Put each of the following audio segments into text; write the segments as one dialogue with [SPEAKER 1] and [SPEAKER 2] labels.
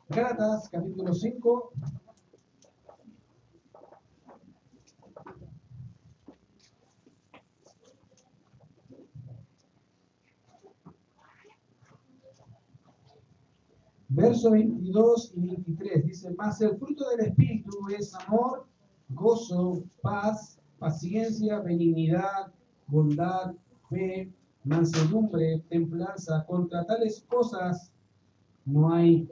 [SPEAKER 1] Gálatas capítulo 5. Versos 22 y 23 dice: mas el fruto del Espíritu es amor, gozo, paz, paciencia, benignidad, bondad, fe, mansedumbre, templanza. Contra tales cosas no hay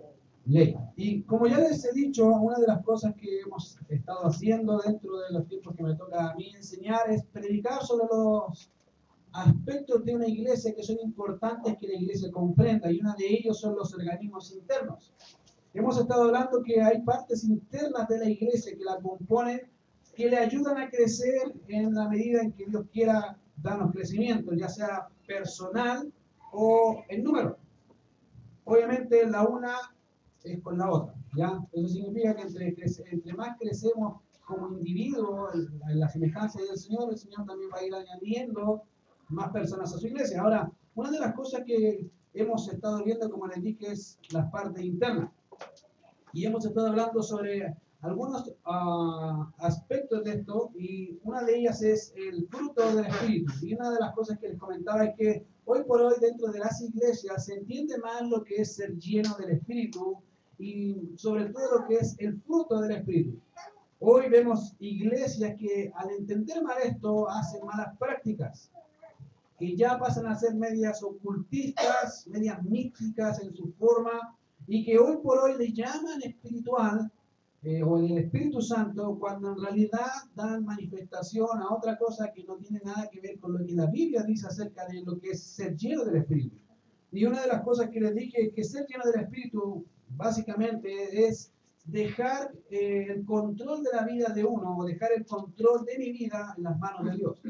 [SPEAKER 1] ley. Y como ya les he dicho, una de las cosas que hemos estado haciendo dentro de los tiempos que me toca a mí enseñar es predicar sobre los aspectos de una iglesia que son importantes que la iglesia comprenda, y uno de ellos son los organismos internos. Hemos estado hablando que hay partes internas de la iglesia que la componen, que le ayudan a crecer en la medida en que Dios quiera darnos crecimiento, ya sea personal o en número. Obviamente la una es con la otra, ¿ya? Eso significa que entre más crecemos como individuos en la semejanza del Señor, el Señor también va a ir añadiendo más personas a su iglesia. Ahora, una de las cosas que hemos estado viendo, como les dije, es las partes internas. Y hemos estado hablando sobre algunos aspectos de esto, y una de ellas es el fruto del Espíritu. Y una de las cosas que les comentaba es que hoy por hoy dentro de las iglesias se entiende más lo que es ser lleno del Espíritu y sobre todo lo que es el fruto del Espíritu. Hoy vemos iglesias que al entender mal esto hacen malas prácticas, que ya pasan a ser medias ocultistas, medias místicas en su forma, y que hoy por hoy le llaman espiritual o el Espíritu Santo, cuando en realidad dan manifestación a otra cosa que no tiene nada que ver con lo que la Biblia dice acerca de lo que es ser lleno del Espíritu. Y una de las cosas que les dije es que ser lleno del Espíritu básicamente es dejar el control de la vida de uno, o dejar el control de mi vida en las manos de Dios.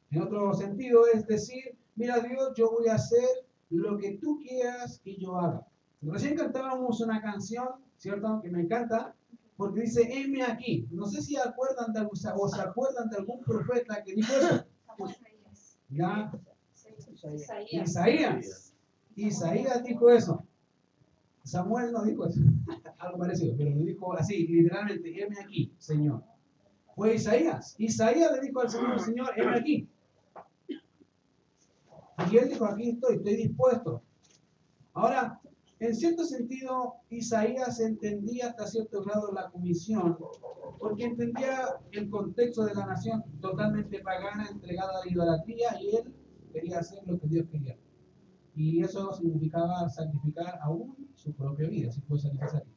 [SPEAKER 1] En otro sentido es decir: mira Dios, yo voy a hacer lo que tú quieras que yo haga. Recién cantábamos una canción, ¿cierto?, que me encanta, porque dice: heme aquí. No sé si acuerdan o se acuerdan de algún profeta que dijo eso. ¿Ya? Isaías dijo eso. Samuel no dijo eso. Algo parecido, pero lo dijo así, literalmente: heme aquí, Señor. Fue Isaías. Isaías le dijo al Señor: Señor, heme aquí. Y él dijo: aquí estoy dispuesto. Ahora, en cierto sentido, Isaías entendía hasta cierto grado la comisión, porque entendía el contexto de la nación totalmente pagana, entregada a la idolatría, y él quería hacer lo que Dios quería. Y eso significaba sacrificar aún su propia vida, si fuese necesario.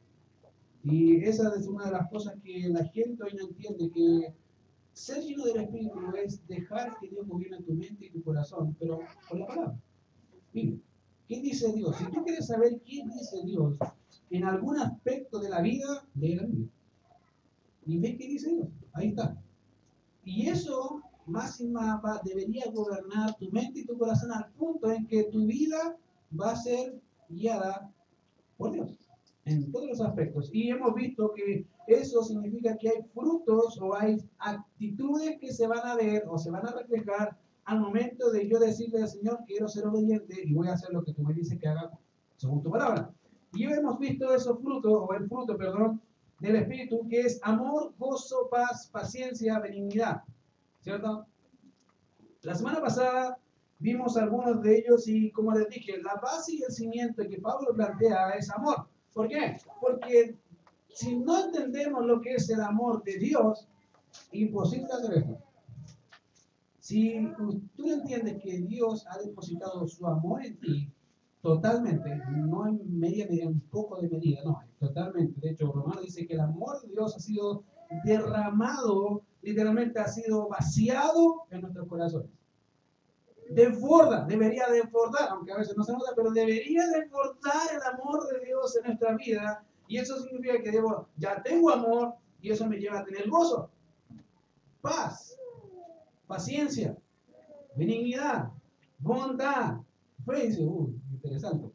[SPEAKER 1] Y esa es una de las cosas que la gente hoy no entiende, que ser lleno del Espíritu es dejar que Dios gobierne tu mente y tu corazón, pero con la palabra. Mire, ¿qué dice Dios? Si tú quieres saber qué dice Dios en algún aspecto de la vida, lee la Biblia. Y ve qué dice Dios. Ahí está. Y eso, más y más, debería gobernar tu mente y tu corazón al punto en que tu vida va a ser guiada por Dios en todos los aspectos. Y hemos visto que eso significa que hay frutos o hay actitudes que se van a ver o se van a reflejar al momento de yo decirle al Señor: quiero ser obediente y voy a hacer lo que tú me dices que haga según tu palabra. Y hemos visto esos frutos, o el fruto, perdón, del Espíritu, que es amor, gozo, paz, paciencia, benignidad, ¿cierto? La semana pasada vimos algunos de ellos, y como les dije, la base y el cimiento que Pablo plantea es amor. ¿Por qué? Porque si no entendemos lo que es el amor de Dios, imposible hacer esto. Si tú entiendes que Dios ha depositado su amor en ti totalmente, no en media medida, un poco de medida, no, totalmente. De hecho, Romano dice que el amor de Dios ha sido derramado, literalmente ha sido vaciado en nuestros corazones. Desborda, debería desbordar, aunque a veces no se nota, pero debería desbordar el amor de Dios en nuestra vida. Y eso significa que ya tengo amor, y eso me lleva a tener gozo, paz, paciencia, benignidad, bondad, fe. Dice: interesante.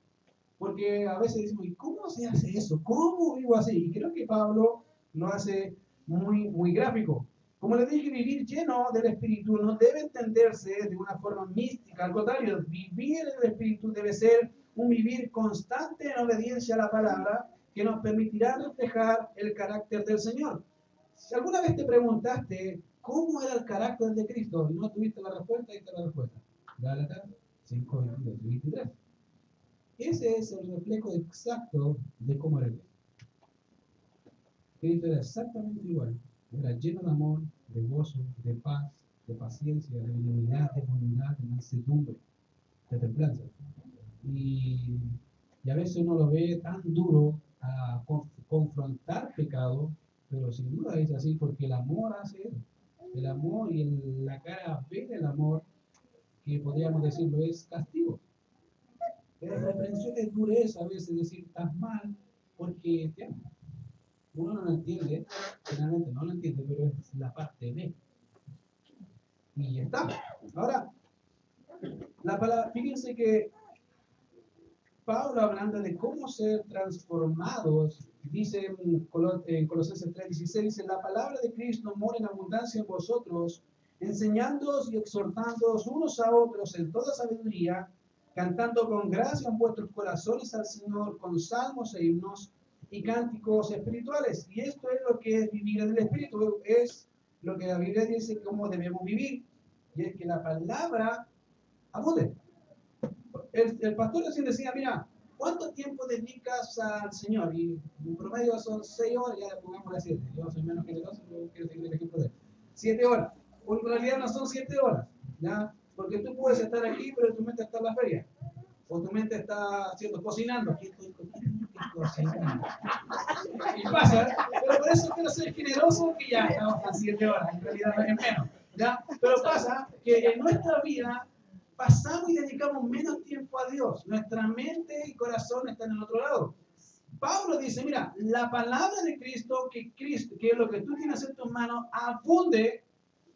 [SPEAKER 1] Porque a veces decimos: ¿y cómo se hace eso? ¿Cómo vivo así? Y creo que Pablo lo hace muy, muy gráfico. Como les dije, vivir lleno del Espíritu no debe entenderse de una forma mística. Al contrario, vivir en el Espíritu debe ser un vivir constante en obediencia a la palabra que nos permitirá reflejar el carácter del Señor. Si alguna vez te preguntaste cómo era el carácter de Cristo y no tuviste la respuesta, ahí está la respuesta. Gálatas 5, 22 y 23. Ese es el reflejo exacto de cómo era Cristo. Cristo era exactamente igual. Era lleno de amor, de gozo, de paz, de paciencia, de benignidad, de bondad, de mansedumbre, de templanza. Y a veces uno lo ve tan duro a confrontar pecado, pero sin duda es así porque el amor hace eso. El amor y la cara B del amor, que podríamos decirlo, es castigo. Es reprensión, es dureza a veces decir estás mal porque te amo. Uno no lo entiende, finalmente no lo entiende, pero es la parte B. Y ya está. Ahora, la palabra, fíjense que Pablo, hablando de cómo ser transformados, dice en Colosenses 3:16, dice, la palabra de Cristo mora en abundancia en vosotros, enseñándoos y exhortándoos unos a otros en toda sabiduría, cantando con gracia en vuestros corazones al Señor con salmos e himnos y cánticos espirituales. Y esto es lo que es vivir en el Espíritu, es lo que la Biblia dice cómo debemos vivir, y es que la palabra abunde. El pastor recién decía, mira, ¿cuánto tiempo dedicas al Señor? Y en promedio son 6 horas, ya le pongamos las 7. Yo soy menos generoso, pero quiero seguir el ejemplo de él. 7 horas. Porque en realidad no son 7 horas, ¿ya? Porque tú puedes estar aquí, pero tu mente está en la feria. O tu mente está cocinando. ¿Qué estoy cocinando? Y pasa, pero por eso quiero ser generoso, que ya estamos a 7 horas, en realidad no es menos, ¿ya? Pero pasa que en nuestra vida pasamos y dedicamos menos tiempo a Dios. Nuestra mente y corazón están en otro lado. Pablo dice, mira, la palabra de Cristo, que es lo que tú tienes en tus manos, abunde,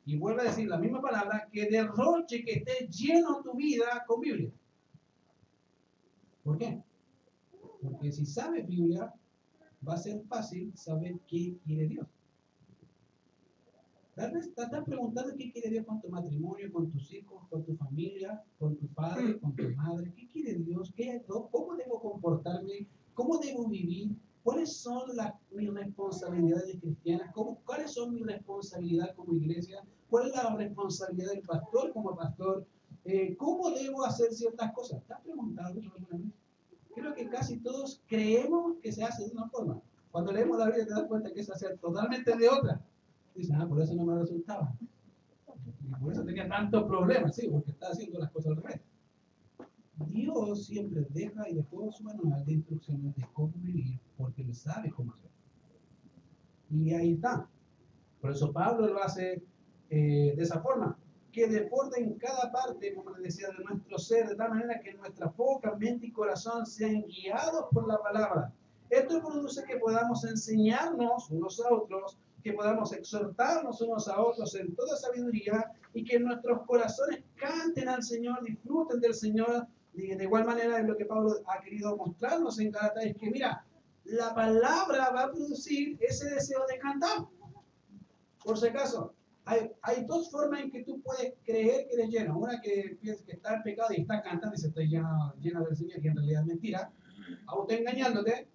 [SPEAKER 1] y vuelve a decir la misma palabra, que derroche, que esté lleno tu vida con Biblia. ¿Por qué? Porque si sabes Biblia, va a ser fácil saber qué quiere Dios. Tal vez te estás preguntando qué quiere Dios con tu matrimonio, con tus hijos, con tu familia, con tu padre, con tu madre. ¿Qué quiere Dios? ¿Cómo debo comportarme? ¿Cómo debo vivir? ¿Cuáles son mis responsabilidades cristianas? ¿Cuáles son mis responsabilidades como iglesia? ¿Cuál es la responsabilidad del pastor como pastor? ¿Cómo debo hacer ciertas cosas? ¿Estás preguntando eso alguna vez? Creo que casi todos creemos que se hace de una forma. Cuando leemos la Biblia te das cuenta que se hace totalmente de otra. Dicen, por eso no me resultaba. Y por eso tenía tantos problemas, sí, porque estaba haciendo las cosas al revés. Dios siempre deja y dejó su manual de instrucciones de cómo vivir, porque Él sabe cómo hacerlo. Y ahí está. Por eso Pablo lo hace de esa forma, que deporte en cada parte, como les decía, de nuestro ser, de tal manera que nuestra boca, mente y corazón sean guiados por la palabra. Esto produce que podamos enseñarnos unos a otros, que podamos exhortarnos unos a otros en toda sabiduría y que nuestros corazones canten al Señor, disfruten del Señor. De igual manera, es lo que Pablo ha querido mostrarnos en Gálatas, es que mira, la palabra va a producir ese deseo de cantar. Por si acaso, hay dos formas en que tú puedes creer que eres lleno. Una que piensas que está en pecado y está cantando y se está llena del Señor, que en realidad es mentira, autoengañándote.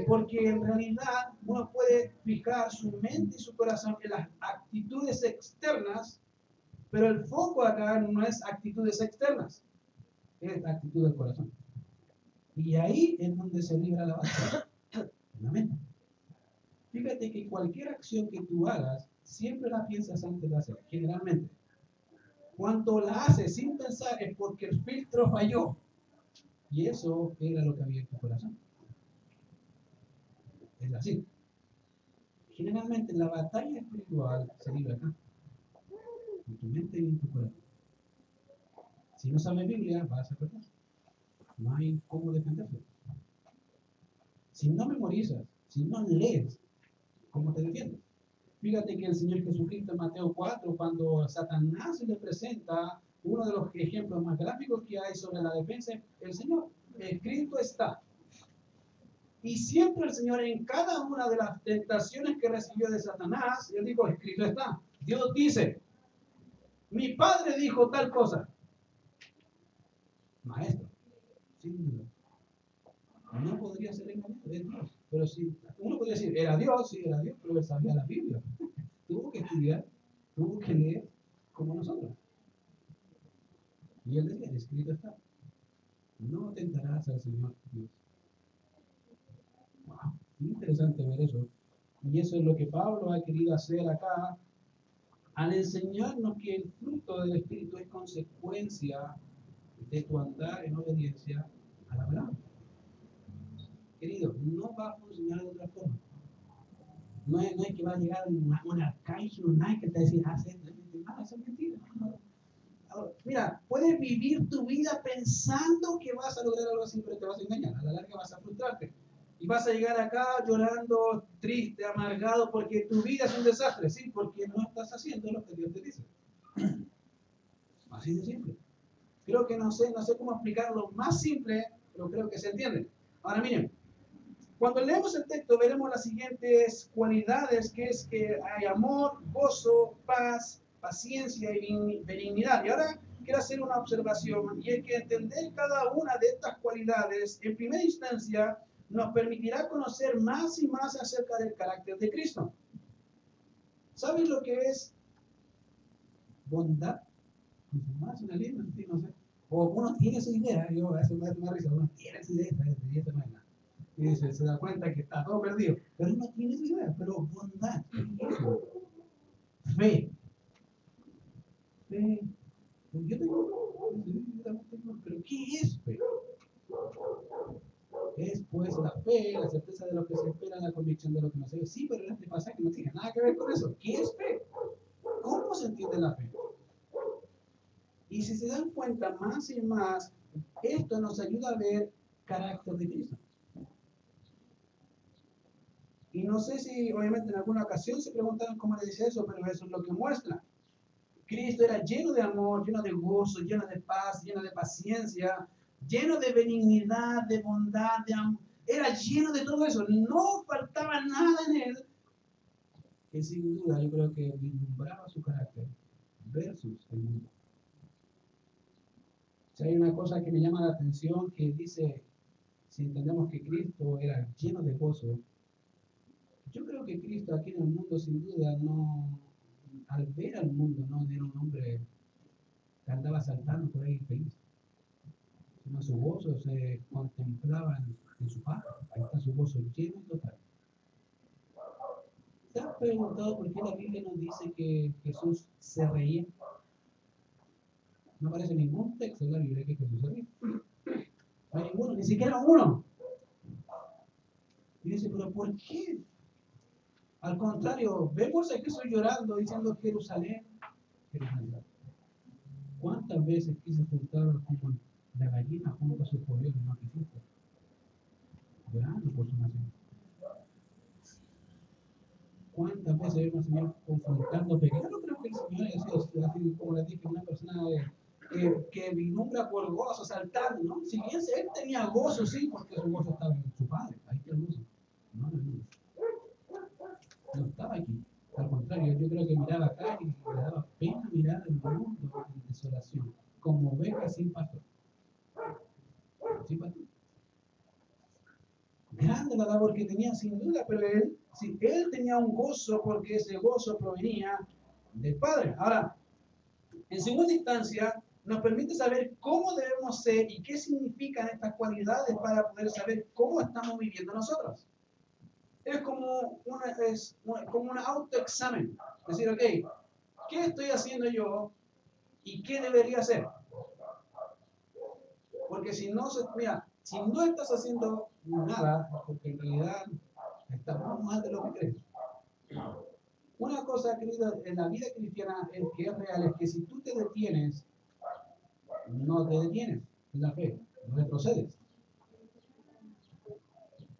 [SPEAKER 1] Porque en realidad uno puede fijar su mente y su corazón en las actitudes externas, pero el foco acá no es actitudes externas, es la actitud del corazón. Y ahí es donde se libra la batalla, en la mente. Fíjate que cualquier acción que tú hagas, siempre la piensas antes de hacer, generalmente. Cuando la haces sin pensar es porque el filtro falló. Y eso era lo que había en tu corazón. Es así. Generalmente la batalla espiritual se libra acá, en tu mente y en tu corazón. Si no sabes Biblia, vas a perder. No hay cómo defenderlo. Si no memorizas, si no lees, ¿cómo te defiendes? Fíjate que el Señor Jesucristo en Mateo 4, cuando Satanás se le presenta, uno de los ejemplos más gráficos que hay sobre la defensa, el Señor, escrito está. Y siempre el Señor, en cada una de las tentaciones que recibió de Satanás, él dijo, escrito está. Dios dice, mi padre dijo tal cosa. Maestro, sin duda. No podría ser engañado, es Dios. Pero si uno podría decir, era Dios, sí, era Dios, pero él sabía la Biblia. Tuvo que estudiar, tuvo que leer como nosotros. Y él decía, escrito está, no tentarás al Señor Dios. Wow, interesante ver eso. Y eso es lo que Pablo ha querido hacer acá, al enseñarnos que el fruto del Espíritu es consecuencia de tu andar en obediencia a la palabra. Querido, no va a funcionar de otra forma. No es que va a llegar un arcángel, un ángel que te va a decir, haz esto. No, eso es mentira. Mira, puedes vivir tu vida pensando que vas a lograr algo así, pero te vas a engañar. A la larga vas a frustrarte. Y vas a llegar acá llorando, triste, amargado, porque tu vida es un desastre. Sí, porque no estás haciendo lo que Dios te dice. Así de simple. Creo que no sé cómo explicarlo más simple, pero creo que se entiende. Ahora miren, cuando leemos el texto veremos las siguientes cualidades, que es que hay amor, gozo, paz, paciencia y benignidad. Y ahora quiero hacer una observación, y es que entender cada una de estas cualidades, en primera instancia, nos permitirá conocer más y más acerca del carácter de Cristo. ¿Sabes lo que es bondad? Más una línea, no sé. O uno tiene su idea, yo eso me da una risa, uno tiene su idea, y eso no es nada. Y se da cuenta que está todo perdido. Pero uno tiene su idea, pero bondad, ¿qué es eso? Fe. Fe. Yo tengo, pero ¿qué es fe? Es pues la fe, la certeza de lo que se espera, la convicción de lo que no se ve. Sí, pero en este pasaje no tiene nada que ver con eso. ¿Qué es fe? ¿Cómo se entiende la fe? Y si se dan cuenta más y más, esto nos ayuda a ver carácter de Cristo. Y no sé si, obviamente, en alguna ocasión se preguntaron cómo le dice eso, pero eso es lo que muestra. Cristo era lleno de amor, lleno de gozo, lleno de paz, lleno de paciencia, lleno de benignidad, de bondad, de amor. Era lleno de todo eso. No faltaba nada en él que sin duda yo creo que vislumbraba su carácter versus el mundo. Si hay una cosa que me llama la atención que dice, si entendemos que Cristo era lleno de gozo, yo creo que Cristo aquí en el mundo sin duda no, al ver al mundo, no era un hombre que andaba saltando por ahí feliz, sino su gozo se contemplaba en su paz. Ahí está su gozo lleno y total. ¿Se han preguntado por qué la Biblia nos dice que Jesús se reía? No aparece ningún texto en la Biblia que Jesús se reía. No hay ninguno, ni siquiera uno. Y dice, pero ¿por qué? Al contrario, vemos a Jesús llorando, diciendo Jerusalén, Jerusalén. ¿Cuántas veces quise juntar como la gallina junto a sus polluelos y no quisiste? Llorando por su nación. ¿Cuántas veces vemos al Señor confrontando pecados? Yo no creo que el Señor haya sido así, como les dije, una persona que vislumbra por gozo, saltando, ¿no? Si bien él tenía gozo, sí, porque su gozo estaba en su Padre, ahí está el gozo. No, no estaba aquí. Al contrario, yo creo que miraba acá y le daba pena mirar el mundo en desolación, como oveja sin pastor. Sin pastor. Grande la labor que tenía sin duda, pero él tenía un gozo porque ese gozo provenía del Padre. Ahora, en segunda instancia, nos permite saber cómo debemos ser y qué significan estas cualidades para poder saber cómo estamos viviendo nosotros. Es como un autoexamen. Es decir, ok, ¿qué estoy haciendo yo y qué debería hacer? Porque si no estás haciendo nada, porque en realidad estás más mal de lo que crees. Una cosa, querida, en la vida cristiana es que es real, es que si tú te detienes, no te detienes en la fe, retrocedes.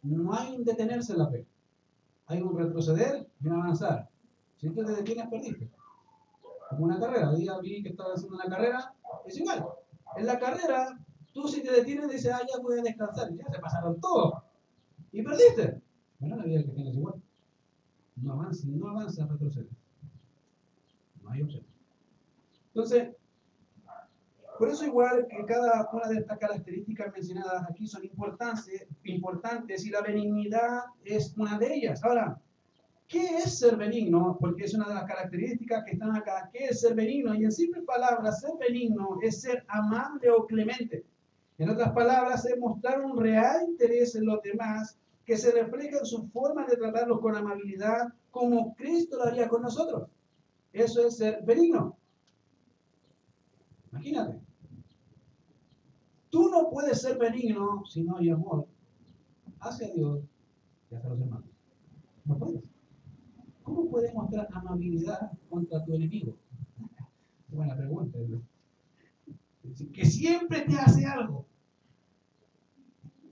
[SPEAKER 1] No hay un detenerse en la fe, hay un retroceder y un avanzar. Si tú te detienes, perdiste. Como una carrera, hoy día vi que estaba haciendo una carrera, es igual. En la carrera, tú si te detienes dices, ya voy a descansar, ya se pasaron todos. Y perdiste. Bueno, la vida cristiana es igual. No avanza, retrocede. No hay opción. Entonces, Por eso igual que cada una de estas características mencionadas aquí son importantes y la benignidad es una de ellas. Ahora, ¿qué es ser benigno? Porque es una de las características que están acá. ¿Qué es ser benigno? Y en simples palabras, ser benigno es ser amable o clemente. En otras palabras, es mostrar un real interés en los demás que se refleja en su forma de tratarlos con amabilidad como Cristo lo haría con nosotros. Eso es ser benigno. Imagínate. Tú no puedes ser benigno si no hay amor hacia Dios y hacia los hermanos. No puedes. ¿Cómo puedes mostrar amabilidad contra tu enemigo? Buena pregunta. Que siempre te hace algo.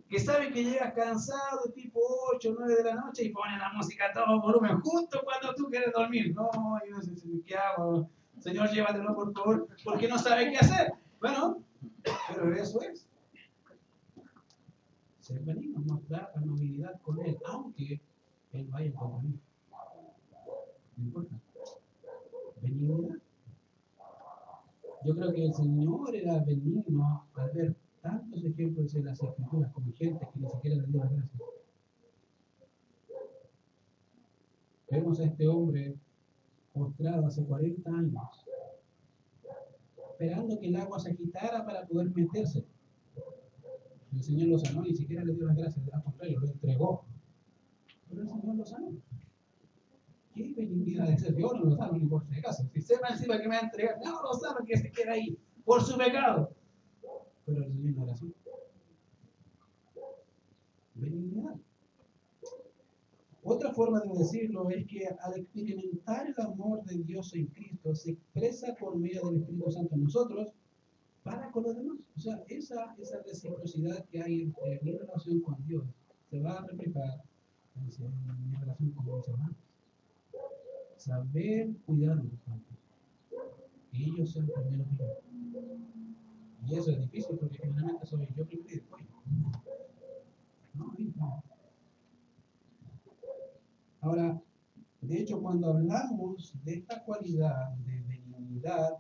[SPEAKER 1] Que sabe que llegas cansado, tipo 8 o 9 de la noche, y pone la música a todo volumen, justo cuando tú quieres dormir. No, yo no sé qué hago. Señor, llévatelo por favor, porque no sabe qué hacer. Bueno, pero eso es. Ser benigno, mostrar amabilidad con él, aunque él vaya en contra mí. No importa. Benignidad. Yo creo que el Señor era benigno al ver tantos ejemplos en las Escrituras como gente que ni siquiera le dio las gracias. Vemos a este hombre postrado hace 40 años, esperando que el agua se agitara para poder meterse. El Señor lo sanó, ni siquiera le dio las gracias, al contrario, lo entregó. Pero el Señor lo sanó. ¿Qué benignidad de ese Dios? No lo sano ni por si acaso. Si sepa encima que me va a entregar, no lo sano, que se quede ahí, por su pecado. Pero el Señor no era así. Benignidad. Otra forma de decirlo es que al experimentar el amor de Dios en Cristo se expresa por medio del Espíritu Santo en nosotros para con los demás. O sea, esa reciprocidad que hay entre mi relación con Dios se va a reflejar en mi relación con mis hermanos. Saber cuidar de los santos, que ellos sean primero que yo. Y eso es difícil porque generalmente soy yo primero y después. No. Ahora, de hecho, cuando hablamos de esta cualidad de benignidad,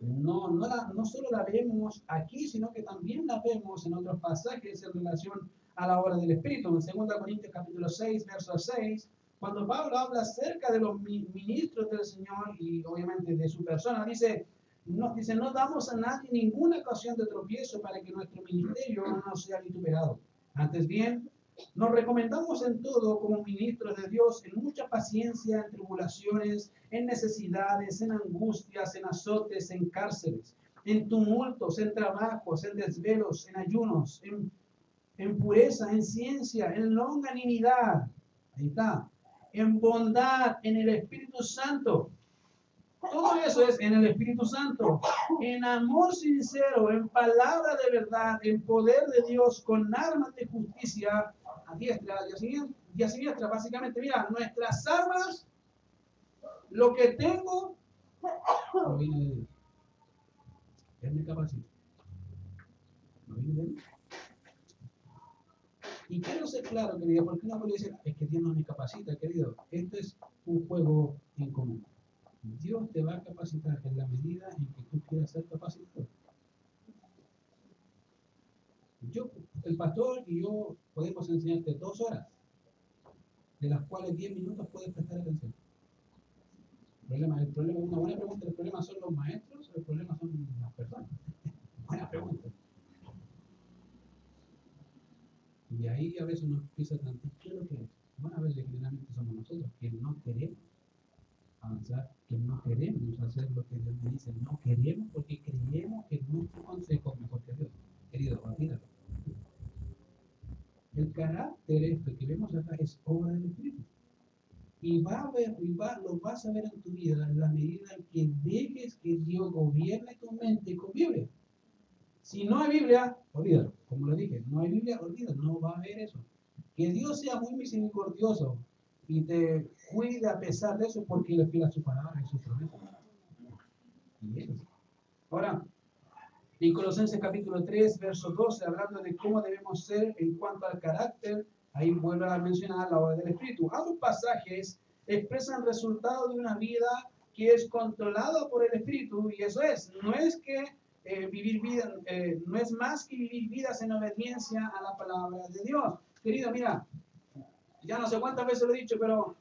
[SPEAKER 1] no solo la vemos aquí, sino que también la vemos en otros pasajes en relación a la obra del Espíritu. En 2 Corintios capítulo 6, verso 6, cuando Pablo habla acerca de los ministros del Señor y obviamente de su persona, nos dice, no damos a nadie ninguna ocasión de tropiezo para que nuestro ministerio no sea vituperado. Antes bien, nos recomendamos en todo como ministros de Dios, en mucha paciencia, en tribulaciones, en necesidades, en angustias, en azotes, en cárceles, en tumultos, en trabajos, en desvelos, en ayunos, en pureza, en ciencia, en longanimidad, ahí está, en bondad, en el Espíritu Santo. Todo eso es en el Espíritu Santo, en amor sincero, en palabra de verdad, en poder de Dios, con armas de justicia, a diestra y a siniestra. Básicamente, mira, nuestras armas, lo que tengo, proviene de Dios. Él me capacita. ¿No viene de Dios? Y quiero ser claro, querido, porque uno puede decir, es que Dios no me capacita, querido. Esto es un juego en común. Dios te va a capacitar en la medida en que tú quieras ser capacitado. El pastor y yo podemos enseñarte 2 horas, de las cuales 10 minutos puedes prestar atención. El problema, una buena pregunta, ¿el problema son los maestros o el problema son las personas? Buena pregunta. Y ahí a veces nos empieza a plantear, ¿qué es lo que es? Bueno, a veces generalmente somos nosotros que no queremos avanzar, que no queremos hacer lo que Dios me dice, no queremos porque creemos que nuestro consejo es mejor que Dios. Querido, olvídalo. El carácter este que vemos acá es obra del Espíritu. Y lo vas a ver en tu vida en la medida en que dejes que Dios gobierne tu mente con Biblia. Si no hay Biblia, olvídalo. Como le dije, no hay Biblia, olvídalo, no va a haber eso. Que Dios sea muy misericordioso y te cuide a pesar de eso porque le fiel a su palabra y su promesa. Y eso. Ahora, en Colosenses capítulo 3, verso 12, hablando de cómo debemos ser en cuanto al carácter, ahí vuelvo a mencionar la obra del Espíritu. Ambos pasajes expresan resultado de una vida que es controlada por el Espíritu, y eso es, no es que vivir vida, no es más que vivir vidas en obediencia a la palabra de Dios. Querido, mira, ya no sé cuántas veces lo he dicho, pero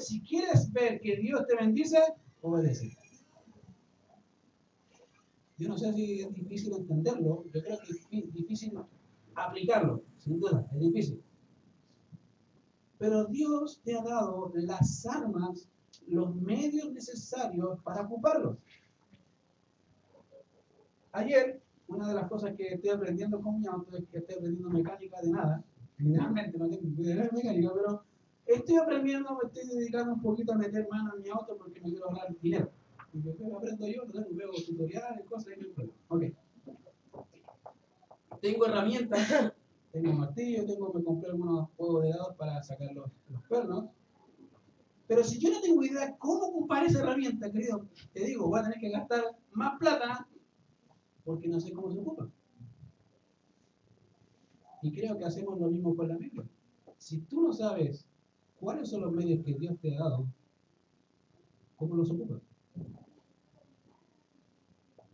[SPEAKER 1] si quieres ver que Dios te bendice, obedece. Yo no sé si es difícil entenderlo, yo creo que es difícil aplicarlo, sin duda, es difícil. Pero Dios te ha dado las armas, los medios necesarios para ocuparlos. Ayer, una de las cosas que estoy aprendiendo con mi auto es que estoy aprendiendo mecánica de nada. Generalmente no tengo idea de mecánica, pero estoy aprendiendo, me estoy dedicando un poquito a meter mano en mi auto porque me quiero ahorrar dinero. Y yo aprendo yo, no veo tutoriales, cosas y me problema. Ok. Tengo herramientas, tengo martillo, me compré algunos juegos de dados para sacar los pernos. Pero si yo no tengo idea de cómo ocupar esa herramienta, querido, te digo, voy a tener que gastar más plata porque no sé cómo se ocupa. Y creo que hacemos lo mismo con la Biblia. Si tú no sabes cuáles son los medios que Dios te ha dado, ¿cómo los ocupas?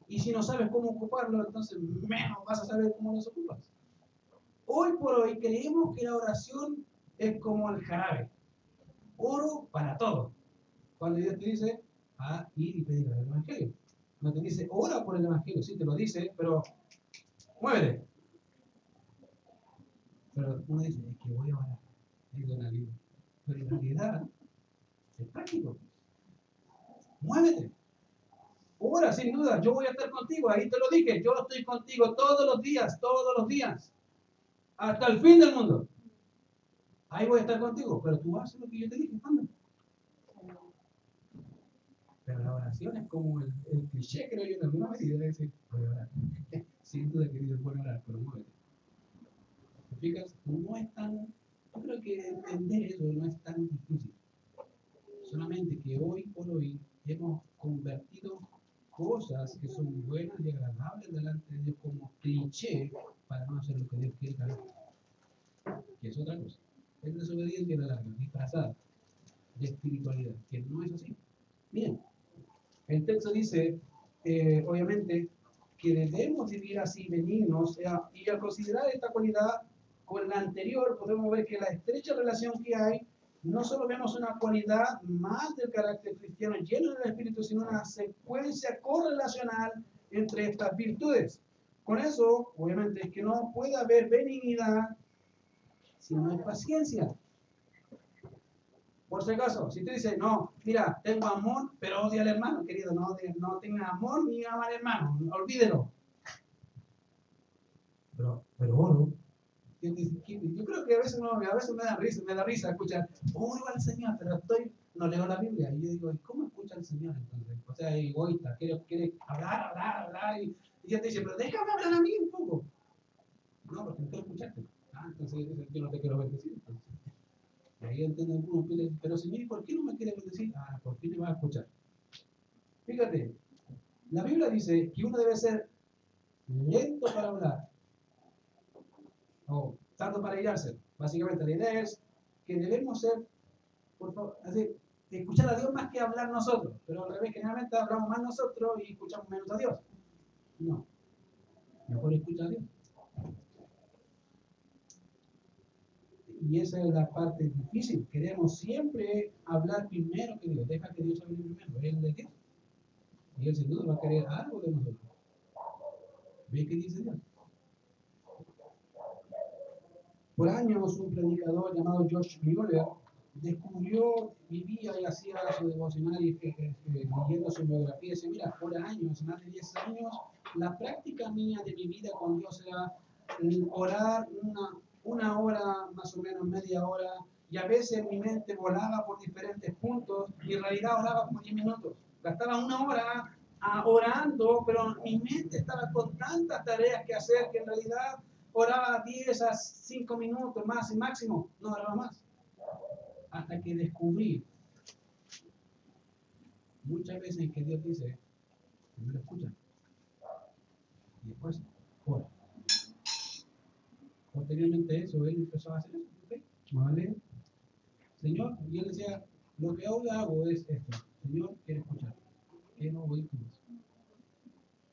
[SPEAKER 1] Y si no sabes cómo ocuparlos, entonces menos vas a saber cómo los ocupas. Hoy por hoy creemos que la oración es como el jarabe. Oro para todo. Cuando Dios te dice, ir y pedir el Evangelio. No te dice, ora por el Evangelio. Sí, te lo dice, pero muévete. Pero uno dice, es que voy a orar. Pero en realidad, es práctico. Muévete. Ora, sin duda, yo voy a estar contigo. Ahí te lo dije, yo estoy contigo todos los días. Hasta el fin del mundo. Ahí voy a estar contigo. Pero tú haces lo que yo te dije, anda. Pero la oración es como el cliché, creo yo, en alguna medida, de decir, voy a orar. Sin duda, querido, es bueno orar, pero muévete. ¿Te fijas? No es tan, yo creo que entender eso no es tan difícil. Solamente que hoy por hoy hemos convertido cosas que son buenas y agradables delante de Dios como cliché para no hacer lo que Dios quiere que hagamos. Que es otra cosa. Es desobediencia de larga, disfrazada de espiritualidad, que no es así. Bien, el texto dice, obviamente, que debemos vivir así benignos, y al considerar esta cualidad con la anterior, podemos ver que la estrecha relación que hay, no solo vemos una cualidad más del carácter cristiano lleno del Espíritu, sino una secuencia correlacional entre estas virtudes. Con eso, obviamente, es que no puede haber benignidad si no hay paciencia. Por si acaso, si tú dices, no, mira, tengo amor, pero odia al hermano, querido, no tenga amor ni ama al hermano, olvídelo. Pero oro. Yo creo que a veces me da risa escuchar, oro al Señor, pero no leo la Biblia. Y yo digo, ¿cómo escucha al Señor entonces? O sea, es egoísta, quiere hablar, y ya te dice, pero déjame hablar a mí un poco. No, porque no quiero escucharte. Entonces yo no te quiero bendecir. Entonces. Y ahí entiendo algunos que le, pero Señor, ¿por qué no me quiere bendecir? ¿Por qué me va a escuchar? Fíjate, la Biblia dice que uno debe ser lento para hablar o tardo para irarse. Básicamente la idea es que debemos ser, por favor, así, escuchar a Dios más que hablar nosotros. Pero al revés, generalmente hablamos más nosotros y escuchamos menos a Dios. No, mejor escucha a Dios. Y esa es la parte difícil. Queremos siempre hablar primero que Dios. Deja que Dios hable primero. Él de Dios. Y Él sin duda va a querer algo de nosotros. ¿Ve qué dice Dios? Por años, un predicador llamado George Mueller descubrió, vivía y hacía su devocional y leyendo su biografía. Dice, mira, por años, más de 10 años, la práctica mía de mi vida con Dios era orar una hora, más o menos media hora, y a veces mi mente volaba por diferentes puntos y en realidad oraba como 10 minutos. Gastaba una hora orando, pero mi mente estaba con tantas tareas que hacer que en realidad oraba 10 a 5 minutos más y máximo, no oraba más. Hasta que descubrí muchas veces que Dios dice, primero escucha y después ora. Posteriormente eso, él empezó a hacer eso. ¿Okay? ¿Vale? Señor, y él decía, lo que ahora hago es esto. Señor, quiero escuchar. Quiero oír tu voz.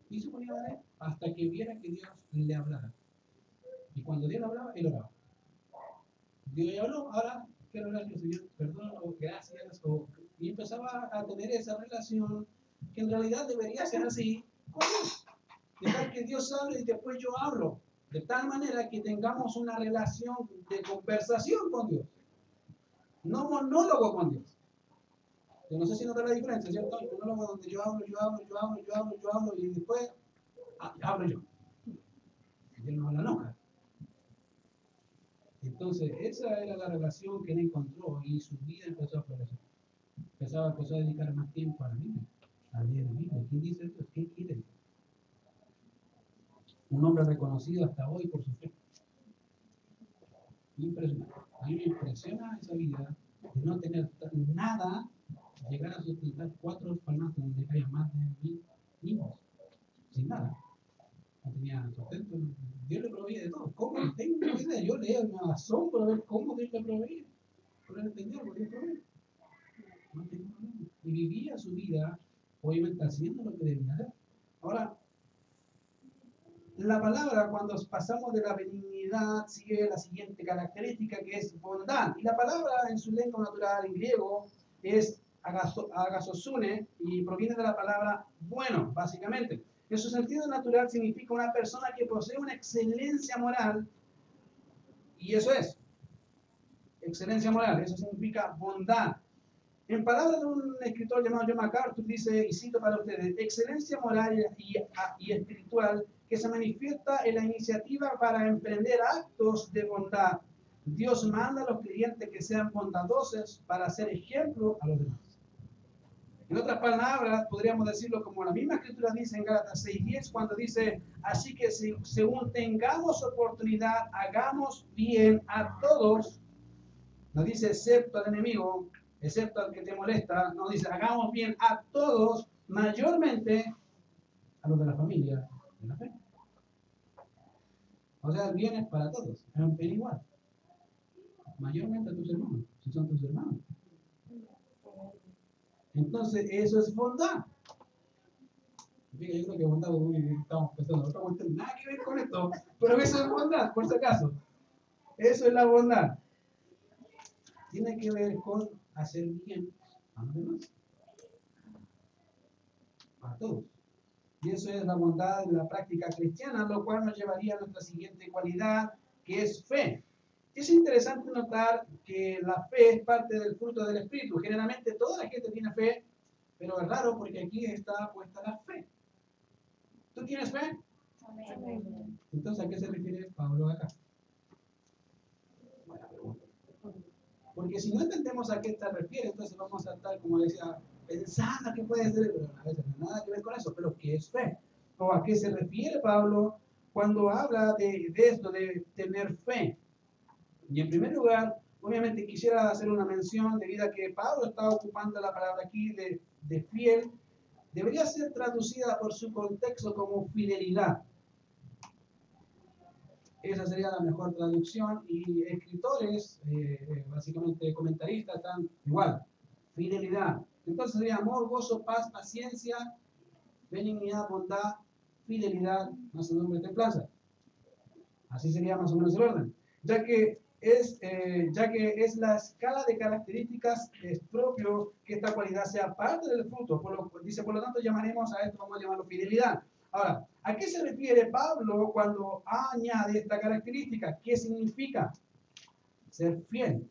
[SPEAKER 1] Y se ponía a orar hasta que viera que Dios le hablara. Y cuando Dios le hablaba, él oraba. Dios le habló, ahora quiero orar, Señor, perdón, o gracias, y empezaba a tener esa relación que en realidad debería ser así con Dios. Dejar que Dios hable y después yo hablo. De tal manera que tengamos una relación de conversación con Dios. No monólogo con Dios. Yo no sé si nota la diferencia, ¿cierto? El monólogo donde yo hablo y después hablo yo. Él no habla nunca. Entonces, esa era la relación que él encontró y su vida empezó a florecer. Empezó a dedicar más tiempo a la Biblia, a leer la Biblia. ¿Qué dice Dios? ¿Qué quiere Dios? Un hombre reconocido hasta hoy por su fe. Impresionante. A mí me impresiona esa vida de no tener nada, llegar a sustentar 4 orfanatos donde haya más de 1000 niños, sin nada. No tenía sustento. Dios le proveía de todo. ¿Cómo? No tengo idea. Yo leo y me asombro a ver cómo Dios le proveía. Pero él entendía lo que Dios proveía. No tengo problema. Y vivía su vida, obviamente haciendo lo que debía hacer. Ahora, la palabra, cuando pasamos de la benignidad, sigue la siguiente característica, que es bondad. Y la palabra en su lengua natural, en griego, es agasosune, y proviene de la palabra bueno, básicamente. En su sentido natural significa una persona que posee una excelencia moral, y eso es, excelencia moral, eso significa bondad. En palabras de un escritor llamado John MacArthur, dice, y cito para ustedes, excelencia moral y espiritual que se manifiesta en la iniciativa para emprender actos de bondad. Dios manda a los creyentes que sean bondadosos para ser ejemplo a los demás. En otras palabras, podríamos decirlo como la misma escritura dice en Gálatas 6:10, cuando dice, así que según tengamos oportunidad, hagamos bien a todos. No dice excepto al enemigo, excepto al que te molesta. No dice hagamos bien a todos, mayormente a los de la familia de la fe. O sea, el bien es para todos, es igual. Mayormente a tus hermanos, si son tus hermanos. Entonces, eso es bondad. Yo creo que bondad, estamos pensando, no estamos teniendo nada que ver con esto, pero eso es bondad, por si acaso. Eso es la bondad. Tiene que ver con hacer bien a los demás. A todos. Y eso es la bondad de la práctica cristiana, lo cual nos llevaría a nuestra siguiente cualidad, que es fe. Es interesante notar que la fe es parte del fruto del Espíritu. Generalmente toda la gente tiene fe, pero es raro porque aquí está puesta la fe. ¿Tú tienes fe? Amén. Entonces, ¿a qué se refiere Pablo acá? Buena pregunta. Porque si no entendemos a qué se refiere, entonces vamos a estar, como decía, pensando que puede ser, pero a veces no hay nada que ver con eso. Pero ¿qué es fe? ¿O a qué se refiere Pablo cuando habla de esto, de tener fe? Y en primer lugar, obviamente quisiera hacer una mención, debido a que Pablo está ocupando la palabra aquí de fiel, debería ser traducida por su contexto como fidelidad. Esa sería la mejor traducción, y escritores, básicamente comentaristas, están igual, fidelidad. Entonces sería amor, gozo, paz, paciencia, benignidad, bondad, fidelidad, mansedumbre, templanza. Así sería más o menos el orden. Ya que es la escala de características, es propio que esta cualidad sea parte del fruto. Por lo tanto, llamaremos a esto, vamos a llamarlo fidelidad. Ahora, ¿a qué se refiere Pablo cuando añade esta característica? ¿Qué significa? Ser fiel.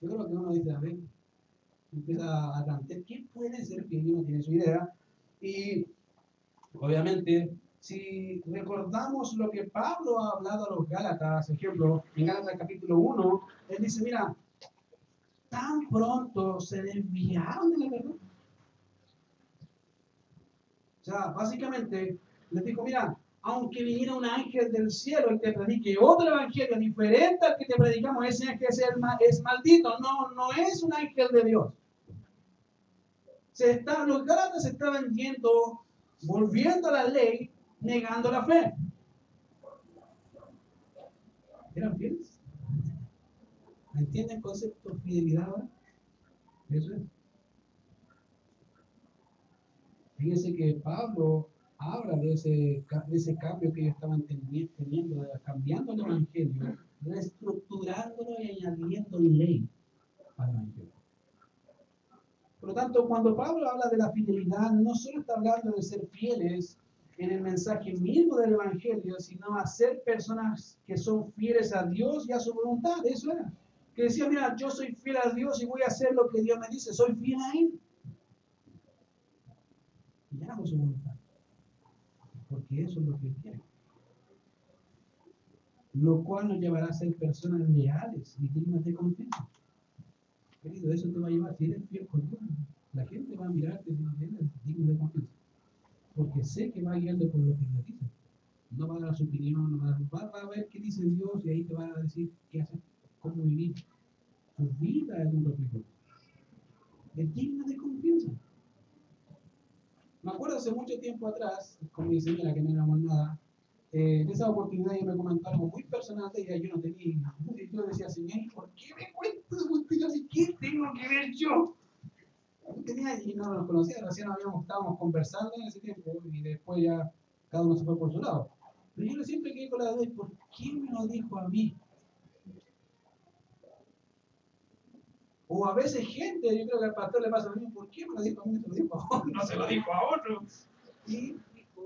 [SPEAKER 1] Yo creo que uno dice, a ver, empieza a plantear, ¿qué puede ser fiel? Y uno tiene su idea. Y obviamente, si recordamos lo que Pablo ha hablado a los Gálatas, por ejemplo, en Gálatas capítulo 1, él dice, mira, tan pronto se desviaron de la verdad. O sea, básicamente les dijo, mira, aunque viniera un ángel del cielo y te predique otro evangelio diferente al que te predicamos, ese ángel es maldito. No es un ángel de Dios. Los Gálatas estaban yendo, volviendo a la ley, negando la fe. ¿Eran fieles? ¿Entienden el concepto de fidelidad ahora? Eso es. Fíjense que Pablo habla de ese cambio que ellos estaban teniendo, cambiando el Evangelio, reestructurándolo y añadiendo ley al Evangelio. Por lo tanto, cuando Pablo habla de la fidelidad, no solo está hablando de ser fieles en el mensaje mismo del Evangelio, sino a ser personas que son fieles a Dios y a su voluntad. Eso era. Que decía, mira, yo soy fiel a Dios y voy a hacer lo que Dios me dice. Soy fiel a Él. Y hago su voluntad. Porque eso es lo que Él quiere. Lo cual nos llevará a ser personas leales y dignas de confianza. Querido, eso te va a llevar, si eres fiel con Dios, la gente va a mirarte y va a eres digno de confianza. Porque sé que va guiando por lo que Dios dice. No va a dar su opinión, no va a ver qué dice Dios y ahí te va a decir qué hacer, cómo vivir. Tu vida es un reflejo. Es digna de confianza. Me acuerdo hace mucho tiempo atrás, con mi señora, que no éramos nada, de esa oportunidad ella me comentó algo muy personal de ella, yo no tenía, y yo decía, Señor, ¿por qué me cuentas? ¿Qué tengo que ver yo? No tenía, y no nos conocía, recién estábamos conversando en ese tiempo, y después ya cada uno se fue por su lado. Pero yo siempre quedé con la duda, ¿por qué me lo dijo a mí? O a veces gente, yo creo que al pastor le pasa lo mismo, ¿por qué me lo dijo a mí? Se lo dijo a otro, no se lo dijo a otro.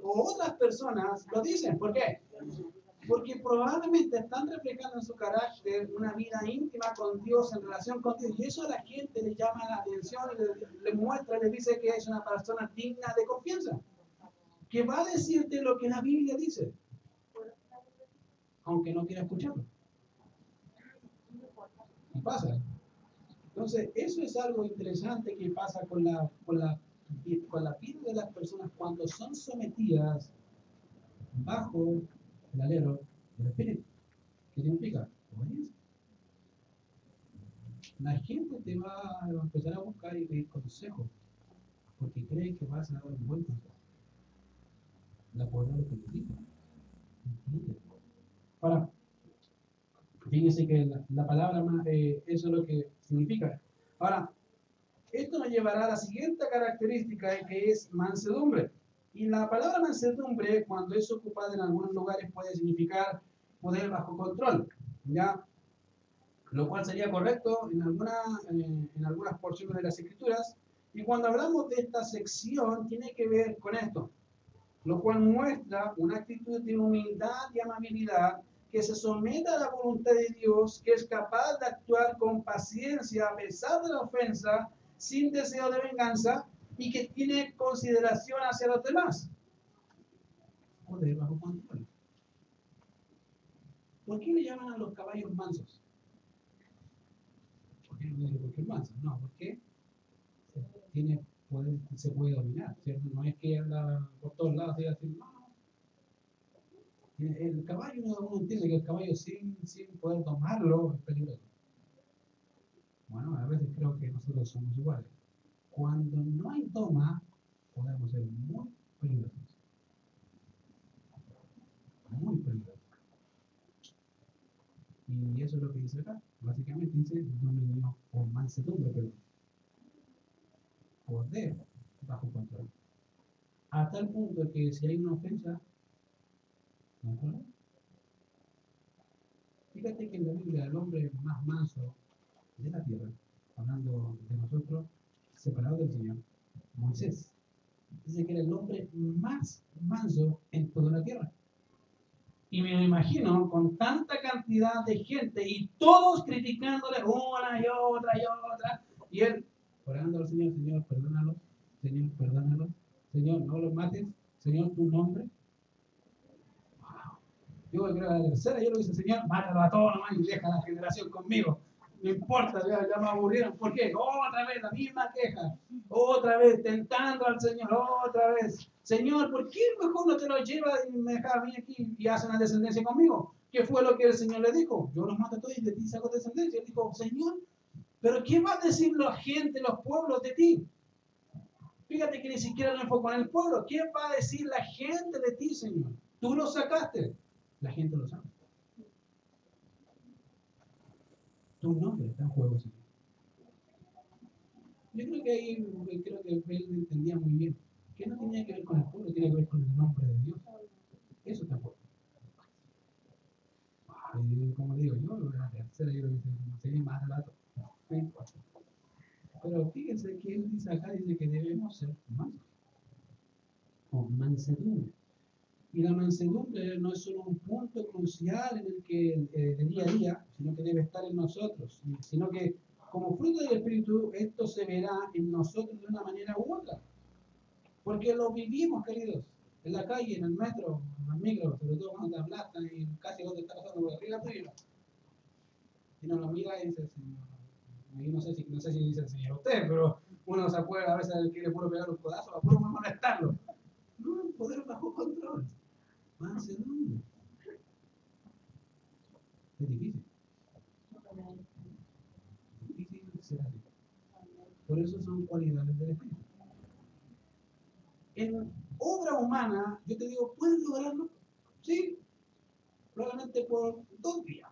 [SPEAKER 1] O otras personas lo dicen, ¿por qué? Porque probablemente están reflejando en su carácter una vida íntima con Dios, en relación con Dios, y eso a la gente le llama la atención y le muestra, le dice que es una persona digna de confianza, que va a decirte lo que la Biblia dice, aunque no quiera escucharlo. Y pasa. Entonces, eso es algo interesante que pasa con la vida de las personas cuando son sometidas bajo el alero del Espíritu. ¿Qué significa? Obediencia. La gente te va a empezar a buscar y pedir consejo, porque cree que vas a dar un buen consejo. La acuerdo lo que te digo. Ahora, fíjense que la palabra más, eso es lo que significa. Ahora, esto nos llevará a la siguiente característica, que es mansedumbre. Y la palabra mansedumbre, cuando es ocupada en algunos lugares, puede significar poder bajo control, ¿ya? Lo cual sería correcto en algunas porciones de las Escrituras. Y cuando hablamos de esta sección, tiene que ver con esto, lo cual muestra una actitud de humildad y amabilidad que se somete a la voluntad de Dios, que es capaz de actuar con paciencia a pesar de la ofensa, sin deseo de venganza, y que tiene consideración hacia los demás. Poder bajo control. ¿Por qué le llaman a los caballos mansos? ¿Por qué no dice porque es manso? No, porque se puede dominar, ¿cierto? No es que anda por todos lados y así, no. El caballo, uno entiende que el caballo sin poder tomarlo es peligroso. Bueno, a veces creo que nosotros somos iguales. Cuando no hay toma, podemos ser muy peligrosos. Muy peligrosos. Y eso es lo que dice acá. Básicamente dice dominio o mansedumbre, pero poder bajo control. A tal punto que si hay una ofensa, no hay problema. Fíjate que en la Biblia el hombre más manso de la tierra, hablando de nosotros, separado del Señor, Moisés. Dice que era el hombre más manso en toda la tierra. Y me lo imagino con tanta cantidad de gente y todos criticándole una y otra y otra. Y él, orando al Señor, Señor, perdónalos, Señor, perdónalos, Señor, no los mates, Señor, tu nombre. Wow. Yo creo que la tercera, yo lo hice, Señor, mátalo a todos nomás y deja la generación conmigo. No importa, ya me aburrieron. ¿Por qué? Otra vez la misma queja. Otra vez tentando al Señor. Otra vez. Señor, ¿por qué mejor no te lo llevas y me dejas a mí aquí y haces una descendencia conmigo? ¿Qué fue lo que el Señor le dijo? Yo los mato a todos y de ti saco descendencia. Él dijo, Señor, ¿pero qué va a decir la gente, los pueblos de ti? Fíjate que ni siquiera lo enfocó en el pueblo. ¿Qué va a decir la gente de ti, Señor? Tú lo sacaste. La gente lo sabe. Tu nombre está en juego, Señor. Yo creo que ahí él entendía muy bien. que no tenía que ver con el pueblo, tiene que ver con el nombre de Dios. Eso tampoco. Como digo yo, la tercera yo creo que se ve más relato. No importa. Pero fíjense que él dice acá, dice que debemos ser mansos, con mansedumbre. Y la mansedumbre no es solo un punto crucial en el que de día a día, sino que debe estar en nosotros, sino que como fruto del Espíritu, esto se verá en nosotros de una manera u otra. Porque lo vivimos, queridos, en la calle, en el metro, en el micro, sobre todo cuando te aplastan y casi no te está pasando por arriba tuyo. Y no lo mira y dice, no sé si dice el Señor usted, pero uno se acuerda a veces quiere puro pegar un codazo, a puro molestarlo. No, el poder bajo control. Mansedumbre. Es difícil. Es difícil ser así. Por eso son cualidades del Espíritu. En obra humana, yo te digo, ¿puedes lograrlo? Sí, probablemente por 2 días.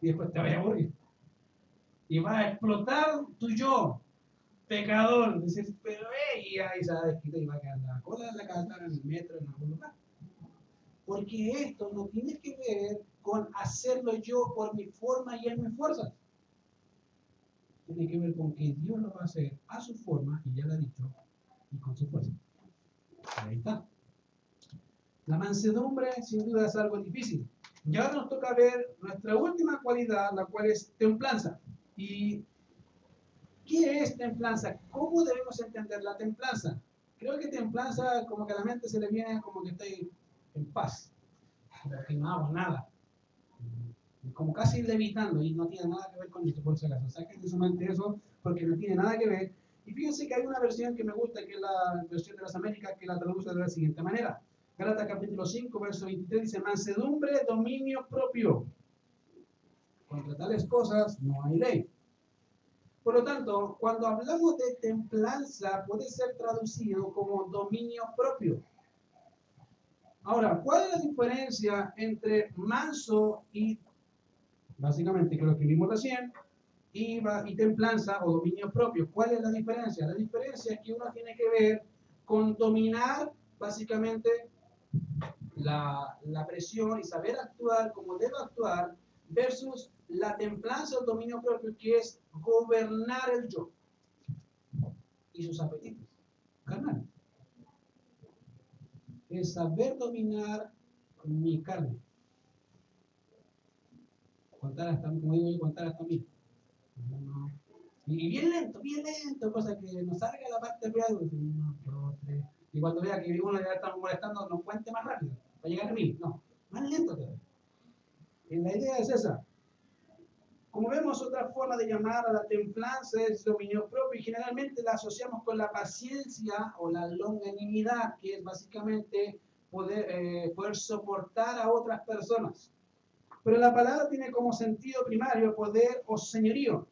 [SPEAKER 1] Y después te vaya a aburrir. Y va a explotar tu yo, pecador. Dices, pero y ahí se va a desquitar y va a quedar la cola en la casa, en el metro, en algún lugar. Porque esto no tiene que ver con hacerlo yo por mi forma y en mis fuerzas. Tiene que ver con que Dios lo va a hacer a su forma, y ya lo ha dicho, y con su fuerza. Ahí está. La mansedumbre sin duda es algo difícil. Y ahora nos toca ver nuestra última cualidad, la cual es templanza. ¿Y qué es templanza? ¿Cómo debemos entender la templanza? Creo que templanza como que a la mente se le viene como que estoy en paz, que no hago nada, como casi levitando, y no tiene nada que ver con esto, por si acaso. Saquen de su mente eso, porque no tiene nada que ver. Y fíjense que hay una versión que me gusta, que es la versión de las Américas, que la traduce de la siguiente manera. Gálatas capítulo 5, verso 23 dice, mansedumbre, dominio propio. Contra tales cosas no hay ley. Por lo tanto, cuando hablamos de templanza, puede ser traducido como dominio propio. Ahora, ¿cuál es la diferencia entre manso y, básicamente, que lo que vimos recién, y templanza o dominio propio? ¿Cuál es la diferencia? La diferencia es que uno tiene que ver con dominar, básicamente, la presión y saber actuar como debe actuar, versus la templanza o dominio propio, que es gobernar el yo y sus apetitos carnales. Es saber dominar mi carne. Contar hasta, como digo yo, contar hasta 1000. Y bien lento, cosa que nos salga la parte real. 1, 2, 3. Y cuando vea que uno ya está molestando, no cuente más rápido. Va a llegar a 1000. No, más lento todavía. Y la idea es esa. Como vemos, otra forma de llamar a la templanza es dominio propio, y generalmente la asociamos con la paciencia o la longanimidad, que es básicamente poder soportar a otras personas. Pero la palabra tiene como sentido primario poder o señorío.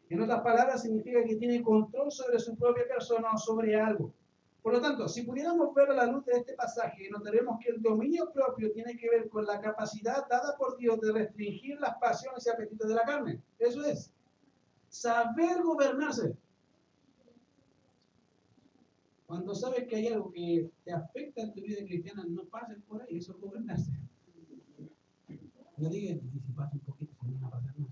[SPEAKER 1] En otras palabras, significa que tiene control sobre su propia persona o sobre algo. Por lo tanto, si pudiéramos ver a la luz de este pasaje, notaremos que el dominio propio tiene que ver con la capacidad dada por Dios de restringir las pasiones y apetitos de la carne. Eso es, saber gobernarse. Cuando sabes que hay algo que te afecta en tu vida cristiana, no pases por ahí, eso es gobernarse. No digas, y si pasa un poquito, no va a pasar nada.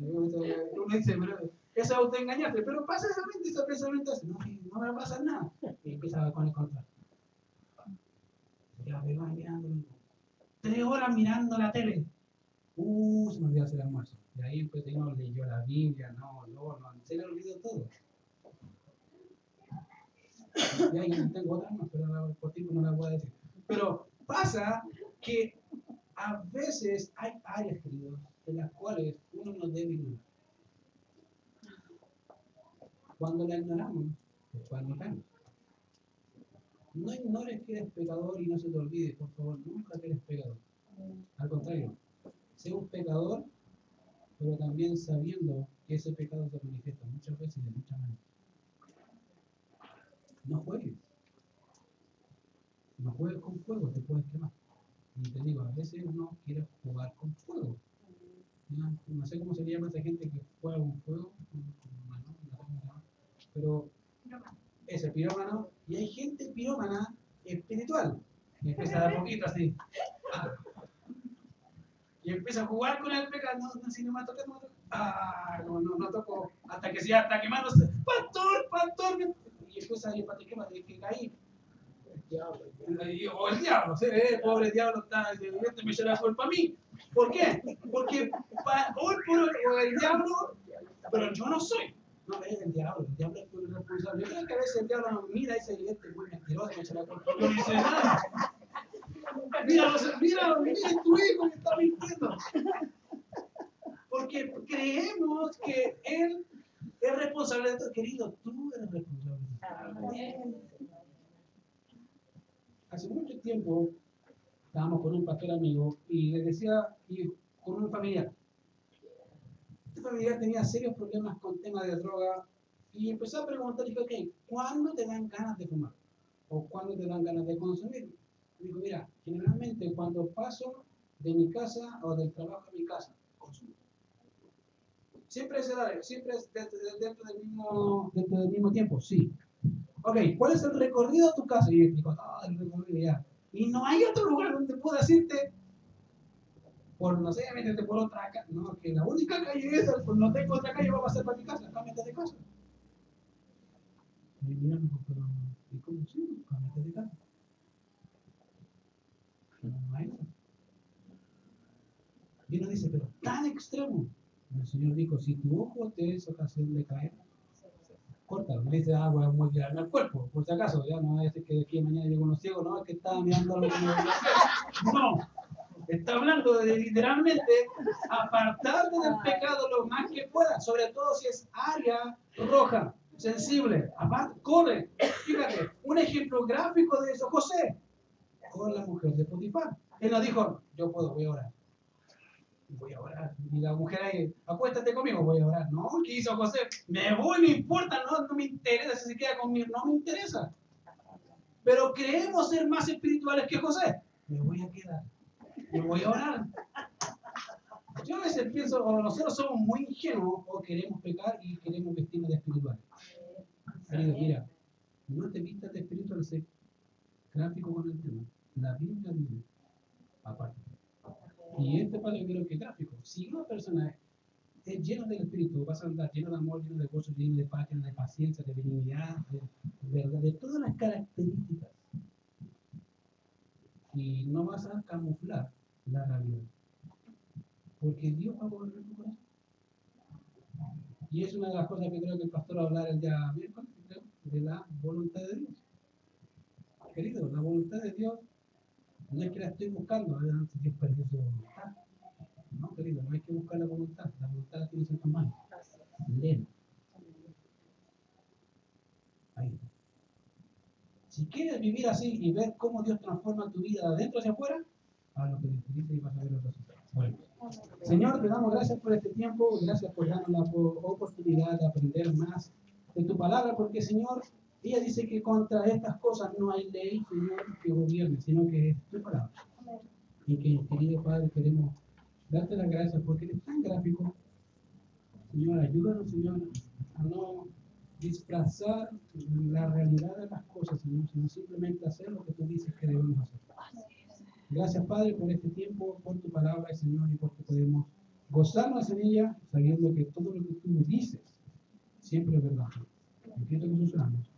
[SPEAKER 1] Uno dice, pero eso es autoengañarte, pero pasa esa pensamiento, no me va a pasar nada. Y empieza con el control. Ya me van mirando 3 horas mirando la tele. Se me olvidó hacer el almuerzo. Y ahí empecé, no leyó la Biblia, no, se le olvidó todo. Y ahí tengo otras más, pero por tiempo no las voy a decir. Pero pasa que a veces hay áreas, queridos, en las cuales uno no debe ignorar. Cuando la ignoramos, es cuando caemos. No ignores que eres pecador y no se te olvide, por favor, nunca que eres pecador. Al contrario, sé un pecador, pero también sabiendo que ese pecado se manifiesta muchas veces y de muchas maneras. No juegues. No juegues con fuego, te puedes quemar. Y te digo, a veces uno quiere jugar con fuego. No sé cómo se llama esa gente que juega con fuego, no sé cómo se llama, pero ese pirómano, y hay gente pirómana espiritual, que empieza a dar poquito así. Y empieza a jugar con el pecado. No, si no me toca, no toco. Hasta que se está quemándose. Pastor. Y empieza a ir para que caí. O el diablo, ¿sí? Pobre diablo, me echa la culpa a mí. ¿Por qué? Porque hoy por el diablo, pero yo no soy. No, es el diablo es el responsable. Yo creo que a veces el diablo nos mira y dice, este es muy mentiroso, me echa la culpa. Yo no hice nada. Mira tu hijo que está mintiendo. Porque creemos que él es responsable de todo. Querido, tú eres responsable. Hace mucho tiempo estábamos con un pastor amigo y le decía, y con un familiar. Este familiar tenía serios problemas con temas de droga y empezó a preguntar, dije, ok, ¿cuándo te dan ganas de fumar? ¿O cuándo te dan ganas de consumir? Dijo, mira, generalmente cuando paso de mi casa o del trabajo a mi casa, consumo. Siempre es dentro del mismo tiempo, sí. Ok, ¿cuál es el recorrido a tu casa? Y yo digo, el recorrido ya. Y no hay otro lugar donde puedas irte por, no sé, métete por otra calle. No, que la única calle es esa, pues no tengo otra calle, va a pasar para mi casa, cámbiate de casa. Y mira, pero, ¿y cómo sí? Cámbiate de casa. No hay nada. Y uno dice, pero tan extremo. El Señor dijo, si tu ojo te es ocasión de caer, córtalo. Me dice, voy a moldearme al cuerpo, por si acaso, ya no es que de aquí a mañana llego unos ciegos, no, es que estaba mirando algo que no, está hablando de literalmente apartarte del pecado lo más que pueda, sobre todo si es área roja, sensible, aparte, corre. Fíjate, un ejemplo gráfico de eso, José, con la mujer de Potifar. Él no dijo, yo voy a orar. Voy a orar. Y la mujer ahí, acuéstate conmigo, voy a orar. No, ¿qué hizo José? Me voy, no importa, no me interesa si se queda conmigo, no me interesa. Pero creemos ser más espirituales que José. Me voy a quedar. Me voy a orar. Yo a veces pienso, o nosotros somos muy ingenuos, o queremos pecar y queremos vestirnos de espirituales. Querido, mira, no te vistas de espiritual, sé gráfico con el tema. La Biblia dice, aparte. Y este padre creo que es gráfico. Si una persona es llena del Espíritu, vas a andar lleno de amor, lleno de gozo, lleno de paz, lleno de paciencia, de benignidad, de verdad, de todas las características. Y no vas a camuflar la realidad. Porque Dios va a gobernar tu corazón. Y es una de las cosas que creo que el pastor va a hablar el día miércoles, creo, de la voluntad de Dios. Querido, la voluntad de Dios no es que la estoy buscando, antes Dios perdió su voluntad. No, querido, no hay que buscar la voluntad la tienes en tu mano. Léela. Ahí. Si quieres vivir así y ver cómo Dios transforma tu vida de adentro hacia afuera, haz lo que Dios te dice y vas a ver los resultados. Bueno. Señor, te damos gracias por este tiempo, gracias por darnos la oportunidad de aprender más de tu palabra, porque Señor, ella dice que contra estas cosas no hay ley, Señor, que gobierne, sino que es tu palabra. Y que, querido Padre, queremos darte las gracias porque eres tan gráfico. Señor, ayúdanos, Señor, a no disfrazar la realidad de las cosas, Señor, sino simplemente hacer lo que tú dices que debemos hacer. Gracias, Padre, por este tiempo, por tu palabra, Señor, y porque podemos gozarnos en ella, sabiendo que todo lo que tú dices siempre es verdad. En Cristo Jesús oramos.